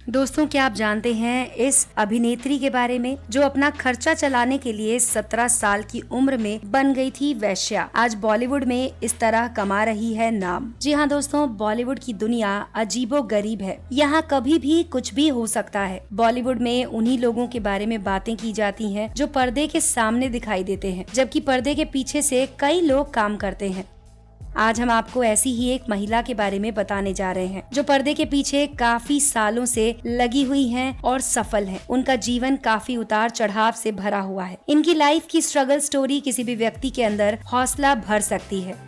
दोस्तों, क्या आप जानते हैं इस अभिनेत्री के बारे में जो अपना खर्चा चलाने के लिए 17 साल की उम्र में बन गई थी वेश्या। आज बॉलीवुड में इस तरह कमा रही है नाम। जी हाँ दोस्तों, बॉलीवुड की दुनिया अजीबो गरीब है। यहाँ कभी भी कुछ भी हो सकता है। बॉलीवुड में उन्हीं लोगों के बारे में बातें की जाती हैं जो पर्दे के सामने दिखाई देते हैं, जबकि पर्दे के पीछे से कई लोग काम करते हैं। आज हम आपको ऐसी ही एक महिला के बारे में बताने जा रहे हैं जो पर्दे के पीछे काफी सालों से लगी हुई हैं और सफल हैं। उनका जीवन काफी उतार चढ़ाव से भरा हुआ है। इनकी लाइफ की स्ट्रगल स्टोरी किसी भी व्यक्ति के अंदर हौसला भर सकती है।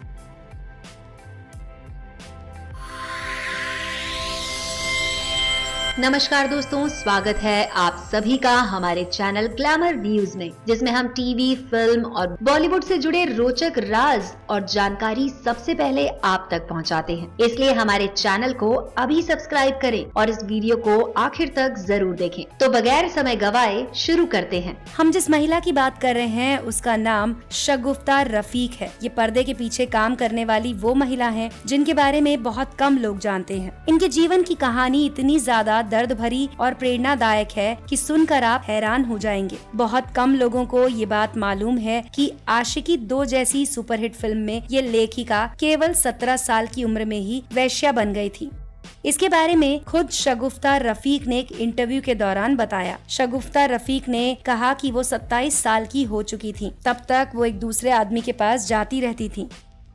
नमस्कार दोस्तों, स्वागत है आप सभी का हमारे चैनल ग्लैमर न्यूज में, जिसमें हम टीवी, फिल्म और बॉलीवुड से जुड़े रोचक राज और जानकारी सबसे पहले आप तक पहुंचाते हैं। इसलिए हमारे चैनल को अभी सब्सक्राइब करें और इस वीडियो को आखिर तक जरूर देखें। तो बगैर समय गवाए शुरू करते हैं। हम जिस महिला की बात कर रहे हैं उसका नाम शगुफ्ता रफीक है। ये पर्दे के पीछे काम करने वाली वो महिला है जिनके बारे में बहुत कम लोग जानते हैं। इनके जीवन की कहानी इतनी ज्यादा दर्द भरी और प्रेरणादायक है कि सुनकर आप हैरान हो जाएंगे। बहुत कम लोगों को ये बात मालूम है कि आशिकी 2 जैसी सुपरहिट फिल्म में ये लेखिका केवल 17 साल की उम्र में ही वेश्या बन गई थी। इसके बारे में खुद शगुफ्ता रफीक ने एक इंटरव्यू के दौरान बताया। शगुफ्ता रफीक ने कहा कि वो 27 साल की हो चुकी थी। तब तक वो एक दूसरे आदमी के पास जाती रहती थी।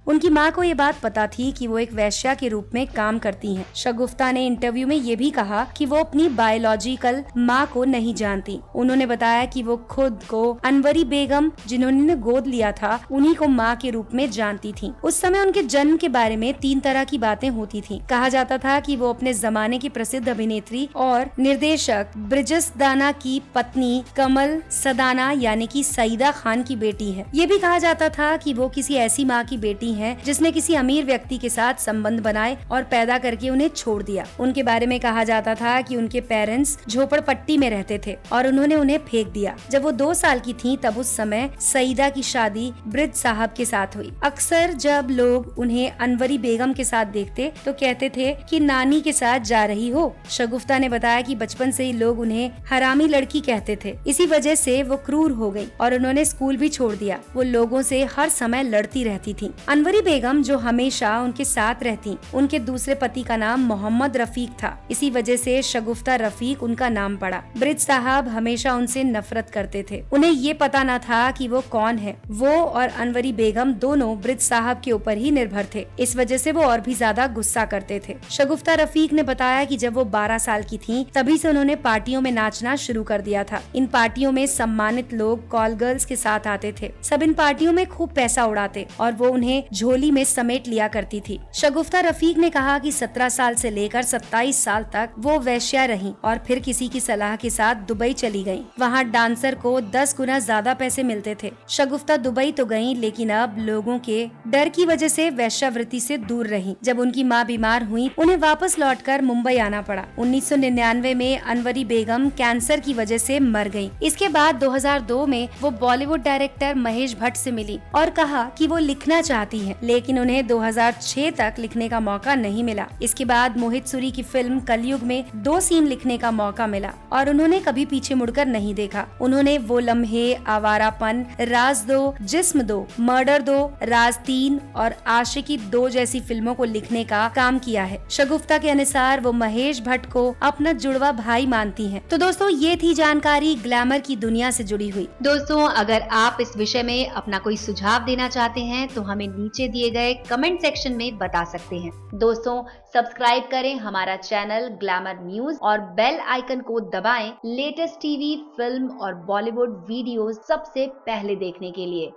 उनकी माँ को ये बात पता थी कि वो एक वेश्या के रूप में काम करती हैं। शगुफ्ता ने इंटरव्यू में ये भी कहा कि वो अपनी बायोलॉजिकल माँ को नहीं जानती। उन्होंने बताया कि वो खुद को अनवरी बेगम, जिन्होंने गोद लिया था, उन्हीं को माँ के रूप में जानती थी। उस समय उनके जन्म के बारे में 3 तरह की बातें होती थी। कहा जाता था कि वो अपने जमाने की प्रसिद्ध अभिनेत्री और निर्देशक ब्रिजेश दाना की पत्नी कमल सदाना यानी कि सईदा खान की बेटी है। ये भी कहा जाता था कि वो किसी ऐसी माँ की बेटी है जिसने किसी अमीर व्यक्ति के साथ संबंध बनाए और पैदा करके उन्हें छोड़ दिया। उनके बारे में कहा जाता था कि उनके पेरेंट्स झोपड़पट्टी में रहते थे और उन्होंने उन्हें फेंक दिया। जब वो 2 साल की थीं, तब उस समय सईदा की शादी ब्रिज साहब के साथ हुई। अक्सर जब लोग उन्हें अनवरी बेगम के साथ देखते तो कहते थे कि नानी के साथ जा रही हो। शगुफ्ता ने बताया कि बचपन से ही लोग उन्हें हरामी लड़की कहते थे। इसी वजह से वो क्रूर हो गई और उन्होंने स्कूल भी छोड़ दिया। वो लोगों से हर समय लड़ती रहती थी। अनवरी बेगम जो हमेशा उनके साथ रहती, उनके दूसरे पति का नाम मोहम्मद रफीक था। इसी वजह से शगुफ्ता रफीक उनका नाम पड़ा। ब्रिज साहब हमेशा उनसे नफरत करते थे। उन्हें ये पता न था कि वो कौन है। वो और अनवरी बेगम दोनों ब्रिज साहब के ऊपर ही निर्भर थे। इस वजह से वो और भी ज्यादा गुस्सा करते थे। शगुफ्ता रफीक ने बताया कि जब वो 12 साल की थी, तभी से उन्होंने पार्टियों में नाचना शुरू कर दिया था। इन पार्टियों में सम्मानित लोग कॉल गर्ल्स के साथ आते थे। सब इन पार्टियों में खूब पैसा उड़ाते और वो उन्हें झोली में समेट लिया करती थी। शगुफ्ता रफीक ने कहा कि 17 साल से लेकर 27 साल तक वो वेश्या रही और फिर किसी की सलाह के साथ दुबई चली गईं। वहाँ डांसर को 10 गुना ज्यादा पैसे मिलते थे। शगुफ्ता दुबई तो गईं, लेकिन अब लोगों के डर की वजह से वेश्यावृत्ति से दूर रही। जब उनकी माँ बीमार हुई, उन्हें वापस लौटकर मुंबई आना पड़ा। 1999 में अनवरी बेगम कैंसर की वजह से मर गयी। इसके बाद 2002 में वो बॉलीवुड डायरेक्टर महेश भट्ट से मिली और कहा कि वो लिखना चाहती है, लेकिन उन्हें 2006 तक लिखने का मौका नहीं मिला। इसके बाद मोहित सूरी की फिल्म कलयुग में 2 सीन लिखने का मौका मिला और उन्होंने कभी पीछे मुड़कर नहीं देखा। उन्होंने वो लम्हे, आवारापन, राज 2, जिस्म 2, मर्डर 2, राज 3 और आशिकी 2 जैसी फिल्मों को लिखने का काम किया है। शगुफ्ता के अनुसार वो महेश भट्ट को अपना जुड़वा भाई मानती हैं। तो दोस्तों, ये थी जानकारी ग्लैमर की दुनिया से जुड़ी हुई। दोस्तों, अगर आप इस विषय में अपना कोई सुझाव देना चाहते हैं तो हमें नीचे दिए गए कमेंट सेक्शन में बता सकते हैं। दोस्तों, सब्सक्राइब करें हमारा चैनल ग्लैमर न्यूज और बेल आइकन को दबाएं लेटेस्ट टीवी, फिल्म और बॉलीवुड वीडियोस सबसे पहले देखने के लिए।